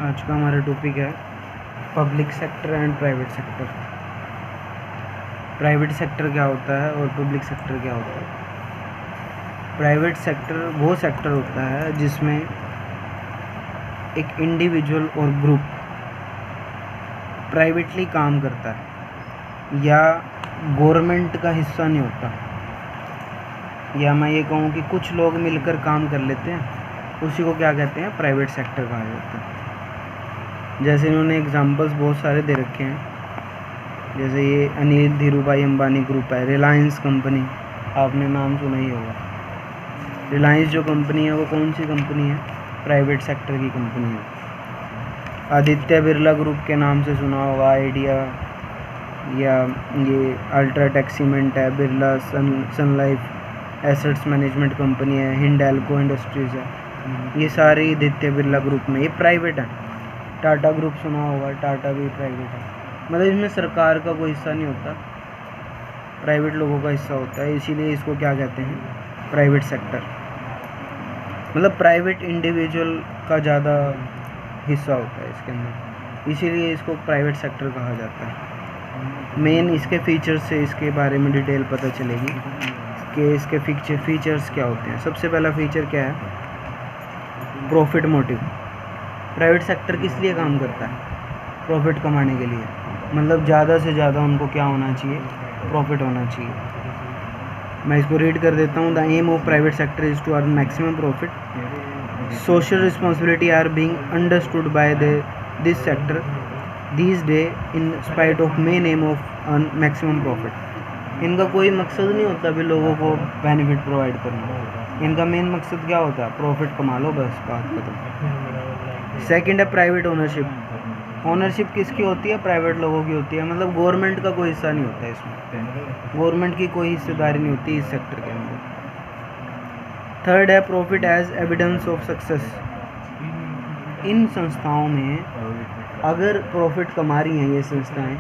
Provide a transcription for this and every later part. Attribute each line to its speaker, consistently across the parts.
Speaker 1: आज का हमारा टॉपिक है public sector and private sector. Private sector क्या होता है और पब्लिक सेक्टर क्या होता है। प्राइवेट सेक्टर वो सेक्टर होता है जिसमें एक इंडिविजुअल और ग्रुप प्राइवेटली काम करता है या गवर्नमेंट का हिस्सा नहीं होता, या मैं ये कहूँ कि कुछ लोग मिलकर काम कर लेते हैं, उसी को क्या कहते हैं, प्राइवेट सेक्टर कहा जाता है। जैसे इन्होंने एग्जांपल्स बहुत सारे दे रखे हैं, जैसे ये अनिल धीरूभाई अंबानी ग्रुप है, रिलायंस कंपनी, आपने नाम सुना ही होगा। रिलायंस जो कंपनी है वो कौन सी कंपनी है, प्राइवेट सेक्टर की कंपनी है। आदित्य बिरला ग्रुप के नाम से सुना होगा, आइडिया, या ये अल्ट्राटेक सीमेंट है, बिरला सन लाइफ एसेट्स मैनेजमेंट कंपनी है, हिंडाल्को इंडस्ट्रीज़ है, ये सारी आदित्य बिरला ग्रुप में ये प्राइवेट है। टाटा ग्रुप सुना होगा, टाटा भी प्राइवेट है। मतलब इसमें सरकार का कोई हिस्सा नहीं होता, प्राइवेट लोगों का हिस्सा होता है, इसीलिए इसको क्या कहते हैं, प्राइवेट सेक्टर। मतलब प्राइवेट इंडिविजुअल का ज़्यादा हिस्सा होता है इसके अंदर, इसीलिए इसको प्राइवेट सेक्टर कहा जाता है। मेन इसके फीचर्स से इसके बारे में डिटेल पता चलेगी कि इसके फीचर्स क्या होते हैं। सबसे पहला फीचर क्या है, प्रॉफिट मोटिव। प्राइवेट सेक्टर किस लिए काम करता है, प्रॉफिट कमाने के लिए। मतलब ज़्यादा से ज़्यादा उनको क्या होना चाहिए, प्रॉफिट होना चाहिए। मैं इसको रीड कर देता हूँ। The aim of private sector is to earn maximum profit, social responsibility are being understood by this sector these day in spite of main aim of earn maximum profit. इनका कोई मकसद नहीं होता भी लोगों को बेनिफिट प्रोवाइड करना, इनका मेन मकसद क्या होता है, प्रॉफिट कमा लो, बस बात खत्म। सेकंड है प्राइवेट ओनरशिप। ओनरशिप किसकी होती है, प्राइवेट लोगों की होती है। मतलब गवर्नमेंट का कोई हिस्सा नहीं होता इसमें, गवर्नमेंट की कोई हिस्सेदारी नहीं होती इस सेक्टर के अंदर। थर्ड है profit as evidence of success. इन संस्थाओं में अगर प्रॉफिट कमा रही हैं ये संस्थाएं,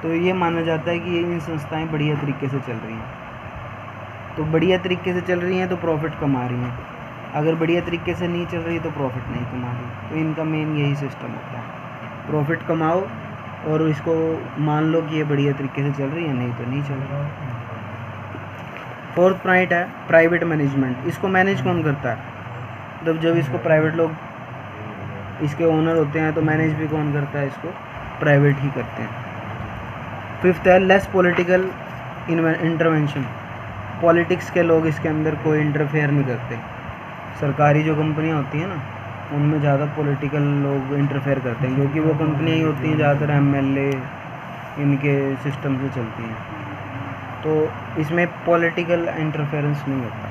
Speaker 1: तो ये माना जाता है कि ये इन संस्थाएं बढ़िया तरीके से चल रही हैं। तो बढ़िया तरीके से चल रही हैं तो प्रॉफिट कमा रही हैं, अगर बढ़िया तरीके से नहीं चल रही तो प्रॉफिट नहीं कमा रही। तो इनका मेन यही सिस्टम होता है, प्रॉफिट कमाओ और इसको मान लो कि ये बढ़िया तरीके से चल रही है, नहीं तो नहीं चल रही। फोर्थ पॉइंट है प्राइवेट मैनेजमेंट। इसको मैनेज कौन करता है, मतलब जब इसको प्राइवेट लोग इसके ओनर होते हैं तो मैनेज भी कौन करता है, इसको प्राइवेट ही करते हैं। फिफ्थ है लेस पॉलिटिकल इंटरवेंशन। पॉलिटिक्स के लोग इसके अंदर कोई इंटरफेयर नहीं करते। सरकारी जो कंपनियां होती हैं ना, उनमें ज़्यादा पॉलिटिकल लोग इंटरफेयर करते हैं, क्योंकि वो कंपनियां ही होती हैं ज़्यादातर एमएलए इनके सिस्टम से चलती हैं, तो इसमें पॉलिटिकल इंटरफेरेंस नहीं होता।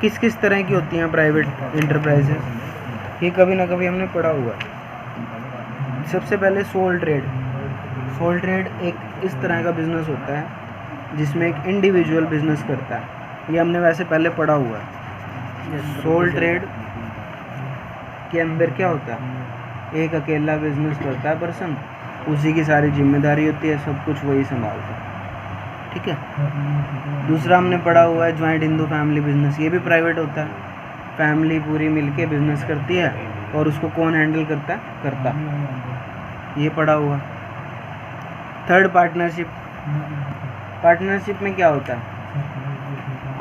Speaker 1: किस किस तरह की होती हैं प्राइवेट इंटरप्राइजेस, ये कभी ना कभी हमने पढ़ा हुआ है। सबसे पहले सोल ट्रेड। सोल ट्रेड एक इस तरह का बिजनेस होता है जिसमें एक इंडिविजुअल बिजनेस करता है, ये हमने वैसे पहले पढ़ा हुआ है। सोल ट्रेड के अंदर क्या होता है, एक अकेला बिजनेस करता है पर्सन, उसी की सारी जिम्मेदारी होती है, सब कुछ वही संभालता है, ठीक है। दूसरा हमने पढ़ा हुआ है ज्वाइंट हिंदू फैमिली बिजनेस, ये भी प्राइवेट होता है। फैमिली पूरी मिलके बिजनेस करती है और उसको कौन हैंडल करता है, ये पढ़ा हुआ। Third partnership. पार्टनरशिप में क्या होता है,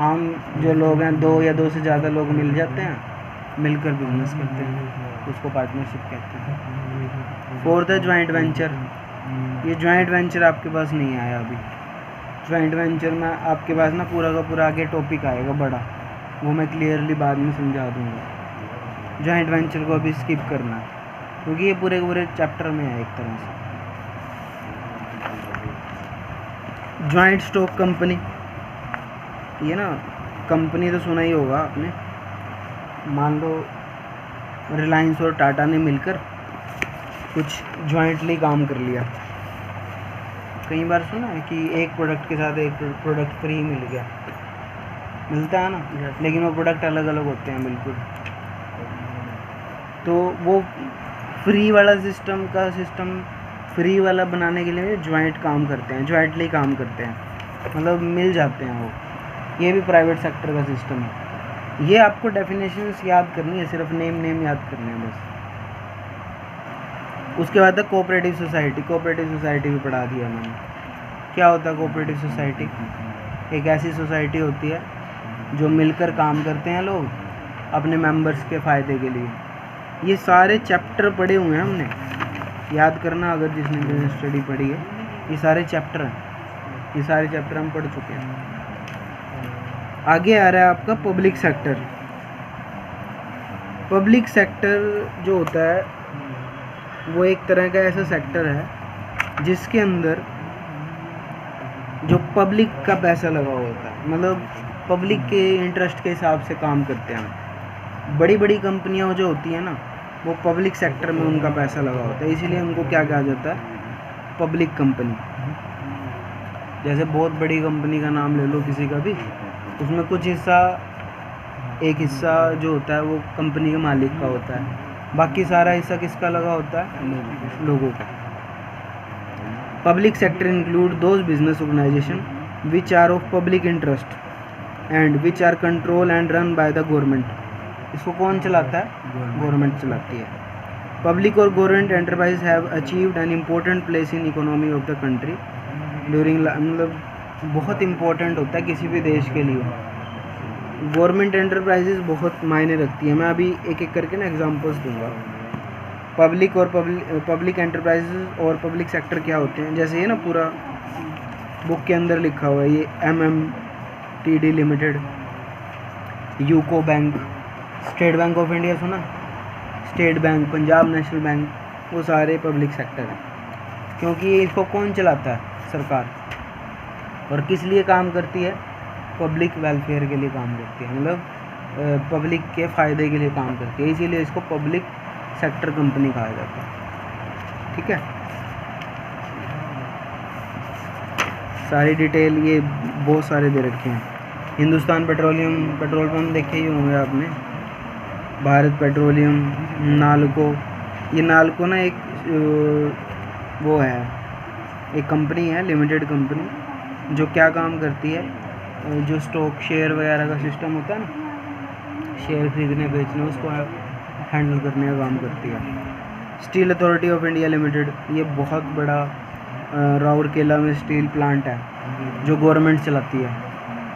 Speaker 1: आम जो लोग हैं, दो या दो से ज़्यादा लोग मिल जाते हैं, मिलकर बिजनेस करते हैं, उसको पार्टनरशिप कहते हैं। फोर्थ है ज्वाइंट वेंचर। ये ज्वाइंट वेंचर आपके पास नहीं आया अभी। ज्वाइंट वेंचर में आपके पास ना पूरा का पूरा आगे टॉपिक आएगा बड़ा, वो मैं क्लियरली बाद में समझा दूँगा। ज्वाइंट वेंचर को अभी स्किप करना है, क्योंकि ये पूरे पूरे चैप्टर में है एक तरह से। ज्वाइंट स्टॉक कंपनी, ये ना कंपनी तो सुना ही होगा आपने। मान लो रिलायंस और टाटा ने मिलकर कुछ जॉइंटली काम कर लिया। कई बार सुना है कि एक प्रोडक्ट के साथ एक प्रोडक्ट फ्री मिल गया, मिलता है ना, लेकिन वो प्रोडक्ट अलग अलग होते हैं बिल्कुल। तो वो फ्री वाला सिस्टम फ्री वाला बनाने के लिए जॉइंट काम करते हैं, जॉइंटली काम करते हैं, मतलब मिल जाते हैं वो। ये भी प्राइवेट सेक्टर का सिस्टम है। ये आपको डेफिनेशंस याद करनी है, सिर्फ नेम याद करने हैं बस। उसके बाद है कोऑपरेटिव सोसाइटी। कोऑपरेटिव सोसाइटी भी पढ़ा दिया मैंने। क्या होता है कोऑपरेटिव सोसाइटी? एक ऐसी सोसाइटी होती है जो मिलकर काम करते हैं लोग अपने मेंबर्स के फ़ायदे के लिए। ये सारे चैप्टर पढ़े हुए हैं हमने, याद करना अगर जिसने बिजनेस स्टडी पढ़ी है। ये सारे चैप्टर हैं, ये सारे चैप्टर हम पढ़ चुके हैं। आगे आ रहा है आपका पब्लिक सेक्टर। पब्लिक सेक्टर जो होता है वो एक तरह का ऐसा सेक्टर है जिसके अंदर जो पब्लिक का पैसा लगा होता है, मतलब पब्लिक के इंटरेस्ट के हिसाब से काम करते हैं। बड़ी बड़ी कंपनियां जो होती हैं ना, वो पब्लिक सेक्टर में उनका पैसा लगा होता है, इसीलिए उनको क्या कहा जाता है? Public company. जैसे बहुत बड़ी कंपनी का नाम ले लो किसी का भी, उसमें कुछ हिस्सा, एक हिस्सा जो होता है वो कंपनी के मालिक का होता है, बाकी सारा हिस्सा किसका लगा होता है? लोगों का। Public sector include those business organisation which are of public interest and which are control and run by the government. इसको कौन चलाता है? गवर्नमेंट चलाती है। पब्लिक और government enterprise have achieved an important place in economy of the country during, मतलब बहुत important होता है किसी भी देश के लिए। गवर्नमेंट एंटरप्राइजेज बहुत मायने रखती है। मैं अभी एक एक करके ना एग्जांपल्स दूंगा। पब्लिक और पब्लिक एंटरप्राइजेज और पब्लिक सेक्टर क्या होते हैं, जैसे ये ना पूरा बुक के अंदर लिखा हुआ है, ये MMTD limited, UCO Bank, State Bank of India सुना, State Bank, Punjab National Bank, वो सारे पब्लिक सेक्टर हैं। क्योंकि इसको कौन चलाता है? सरकार। और किस लिए काम करती है? पब्लिक वेलफेयर के लिए काम करती है, मतलब पब्लिक के फ़ायदे के लिए काम करती है, इसीलिए इसको पब्लिक सेक्टर कंपनी कहा जाता है। ठीक है, सारी डिटेल ये बहुत सारे दे रखे हैं। हिंदुस्तान पेट्रोलियम, पेट्रोल पंप देखे ही होंगे आपने, भारत पेट्रोलियम, नाल्को। ये नाल्को ना एक वो है, एक कंपनी है, लिमिटेड कंपनी, जो क्या काम करती है? जो स्टॉक शेयर वगैरह का सिस्टम होता है ना, शेयर खरीदने बेचने, उसको हैंडल करने का काम करती है। Steel authority of India limited, ये बहुत बड़ा राउरकेला में स्टील प्लांट है जो गवर्नमेंट चलाती है।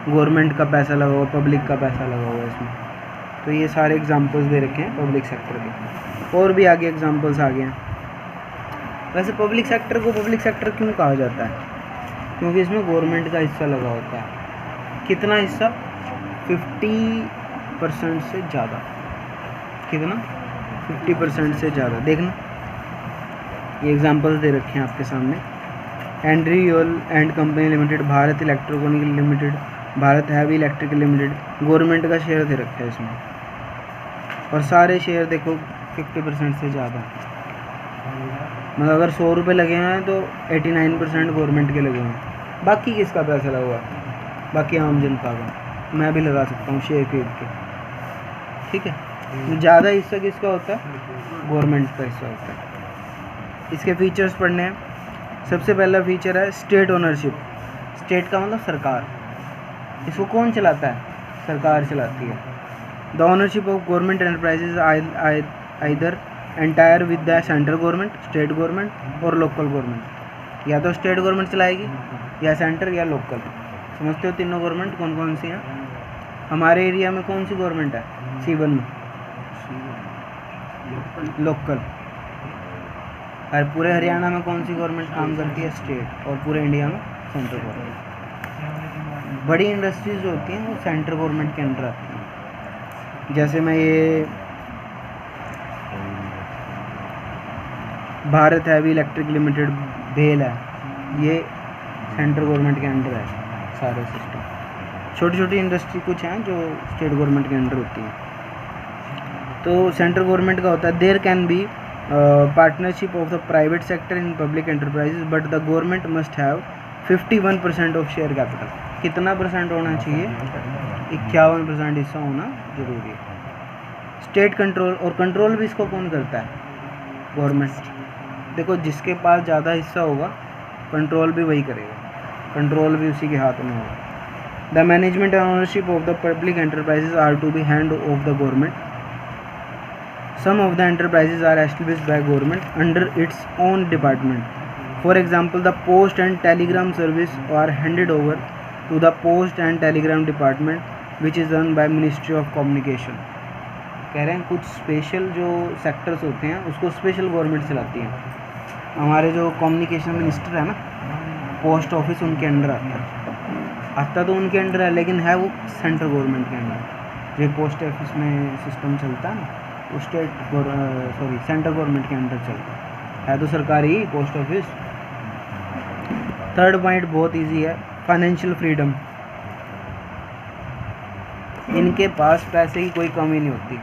Speaker 1: गवर्नमेंट का पैसा लगा हुआ, पब्लिक का पैसा लगा हुआ है इसमें। तो ये सारे एग्जांपल्स दे रखे हैं पब्लिक सेक्टर के, और भी आगे एग्जांपल्स आ गए हैं। वैसे पब्लिक सेक्टर को पब्लिक सेक्टर क्यों कहा जाता है? क्योंकि इसमें गवर्नमेंट का हिस्सा लगा होता है। कितना हिस्सा? 50% से ज़्यादा। कितना? 50% से ज़्यादा। देखना ये एग्जांपल्स दे रखे हैं आपके सामने। Andrew Yule and company limited, Bharat Electronic Limited, Bharat Heavy Electric Limited, government का शेयर दे रखा है इसमें। और सारे शेयर देखो 50% से ज़्यादा, मतलब अगर 100 रुपये लगे हैं तो 89% गवर्नमेंट के लगे हैं। बाकी किसका पैसा लगा हुआ? बाकी आम जनता का। मैं भी लगा सकता हूँ शेयर खरीद के। ठीक है, ज़्यादा हिस्सा किसका होता है? गवर्नमेंट का हिस्सा होता है। इसके फीचर्स पढ़ने हैं। सबसे पहला फीचर है स्टेट ओनरशिप। स्टेट का मतलब सरकार। इसको कौन चलाता है? सरकार चलाती है। The ownership of government enterprises either entire with the central government, state government और लोकल गवर्नमेंट। या तो स्टेट गवर्नमेंट चलाएगी, या सेंटर, या लोकल। समझते हो तीनों गवर्नमेंट कौन कौन सी हैं? हमारे एरिया में कौन सी गवर्नमेंट है? C1 में लोकल। और पूरे हरियाणा में कौन सी गवर्नमेंट काम करती है? स्टेट। और पूरे इंडिया में सेंट्रल गवर्नमेंट। बड़ी इंडस्ट्रीज जो होती हैं वो सेंट्रल गवर्नमेंट के अंडर आती हैं। जैसे मैं ये भारत हैवी इलेक्ट्रिक लिमिटेड भेल है, ये सेंट्रल गवर्नमेंट के अंडर है सारे सिस्टम। छोटी छोटी इंडस्ट्री कुछ हैं जो स्टेट गवर्नमेंट के अंडर होती हैं। तो सेंट्रल गवर्नमेंट का होता है there can be partnership of the private sector in public enterprises but the government must have 51% of share capital. कितना परसेंट होना चाहिए? 51% हिस्सा होना जरूरी है। स्टेट कंट्रोल, और कंट्रोल भी इसको कौन करता है? गवर्नमेंट। देखो जिसके पास ज़्यादा हिस्सा होगा कंट्रोल भी वही करेगा, कंट्रोल भी उसी के हाथ में होगा। The management and ownership of the public enterprises are to be hand of the government. Some of the enterprises are established by government under its own department. For example, the post and telegram service are handed over to the post and telegram department, which is run by Ministry of Communication. कह रहे हैं कुछ special जो sectors होते हैं उसको special government चलाती है. हमारे जो कम्युनिकेशन मिनिस्टर है ना, पोस्ट ऑफिस उनके अंडर आता तो उनके अंडर है, लेकिन है वो सेंट्रल गवर्नमेंट के अंडर. जो पोस्ट ऑफिस में सिस्टम चलता है ना, वो सेंट्रल गवर्नमेंट के अंडर चलता है तो सरकारी पोस्ट ऑफिस. थर्ड पॉइंट बहुत इजी है, फाइनेंशियल फ्रीडम. इनके पास पैसे की कोई कमी नहीं होती,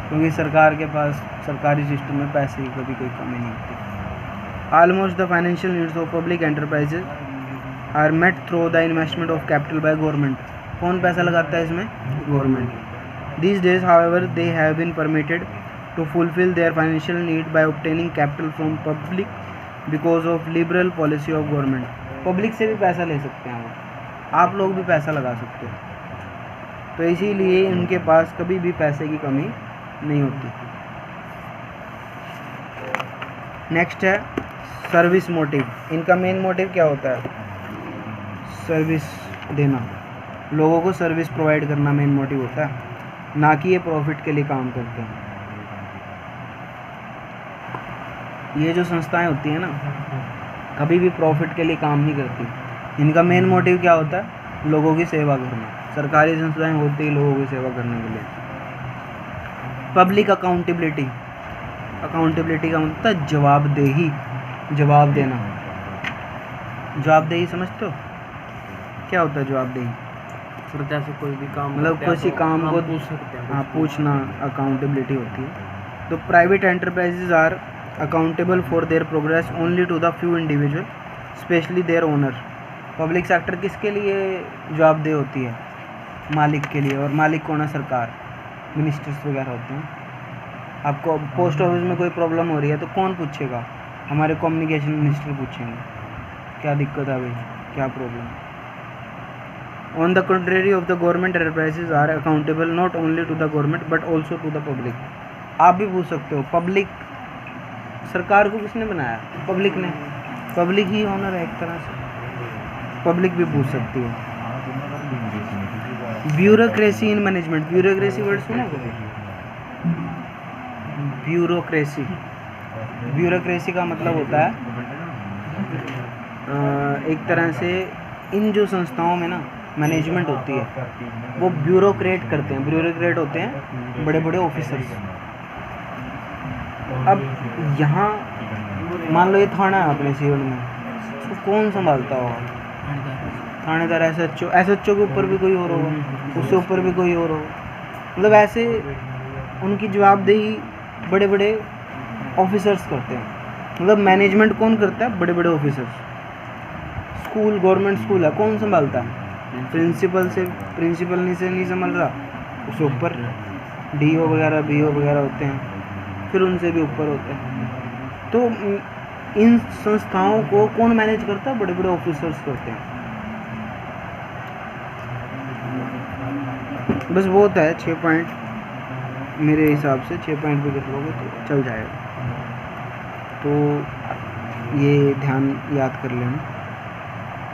Speaker 1: क्योंकि सरकार के पास सरकारी सिस्टम में पैसे की कभी कोई कमी नहीं होती. Almost the financial needs of public enterprises are met through the investment of capital by government. कौन पैसा लगाता है इसमें? Government. These days, however, they have been permitted to fulfill their financial need by obtaining capital from public because of liberal policy of government. Public से भी पैसा ले सकते हैं वो, आप लोग भी पैसा लगा सकते हो, तो इसीलिए उनके पास कभी भी पैसे की कमी नहीं होती. नेक्स्ट है सर्विस मोटिव. इनका मेन मोटिव क्या होता है? सर्विस देना, लोगों को सर्विस प्रोवाइड करना मेन मोटिव होता है, ना कि ये प्रॉफिट के लिए काम करते हैं. ये जो संस्थाएं होती हैं ना, कभी भी प्रॉफिट के लिए काम नहीं करती. इनका मेन मोटिव क्या होता है? लोगों की सेवा करना. सरकारी संस्थाएं होती है लोगों की सेवा करने के लिए. Public accountability. अकाउंटेबिलिटी का मतलब है जवाबदेही, जवाब देना. जवाबदेही समझते हो क्या होता है? जवाबदेही
Speaker 2: जैसे कोई भी काम
Speaker 1: मतलब किसी काम को
Speaker 2: पूछ सकते हैं.
Speaker 1: हाँ, पूछना अकाउंटेबिलिटी होती है. तो private enterprises are accountable for their progress only to the few individual, specially their owner. Public sector किसके लिए जवाबदेह होती है? मालिक के लिए. और मालिक कौन है? सरकार, मिनिस्टर्स वगैरह होते हैं. आपको पोस्ट ऑफिस में कोई प्रॉब्लम हो रही है तो कौन पूछेगा? हमारे कम्युनिकेशन मिनिस्टर पूछेंगे क्या दिक्कत है भाई, क्या problem. On the contrary of the government enterprises are accountable not only to the government but also to the public. आप भी पूछ सकते हो. पब्लिक, सरकार को किसने बनाया? पब्लिक ने. पब्लिक ही ऑनर है एक तरह से, पब्लिक भी पूछ सकती है. Bureaucracy in management. Bureaucracy word सुना कभी? ब्यूरोक्रेसी. ब्यूरोक्रेसी का मतलब होता है एक तरह से इन जो संस्थाओं में ना मैनेजमेंट होती है वो ब्यूरोक्रेट करते हैं. ब्यूरोक्रेट होते हैं बड़े बड़े ऑफिसर्स. अब यहाँ मान लो ये थाना है अपने सिविल में, तो कौन संभालता होगा? थानेदार, SHO. SHO के ऊपर भी कोई और होगा, उससे ऊपर भी कोई और होगा. मतलब ऐसे उनकी जवाबदेही बड़े बड़े ऑफिसर्स करते हैं. मतलब मैनेजमेंट कौन करता है? बड़े बड़े ऑफिसर्स. स्कूल, गवर्नमेंट स्कूल है, कौन संभालता है? प्रिंसिपल से. प्रिंसिपल नहीं संभाल रहा, उससे ऊपर DO वगैरह, BO वगैरह होते हैं, फिर उनसे भी ऊपर होते हैं. तो इन संस्थाओं को कौन मैनेज करता है? बड़े बड़े ऑफिसर्स करते हैं. बस बहुत है 6 पॉइंट मेरे हिसाब से. 6 पॉइंट भी कर लोगे तो चल जाएगा. तो ये ध्यान याद कर लेना.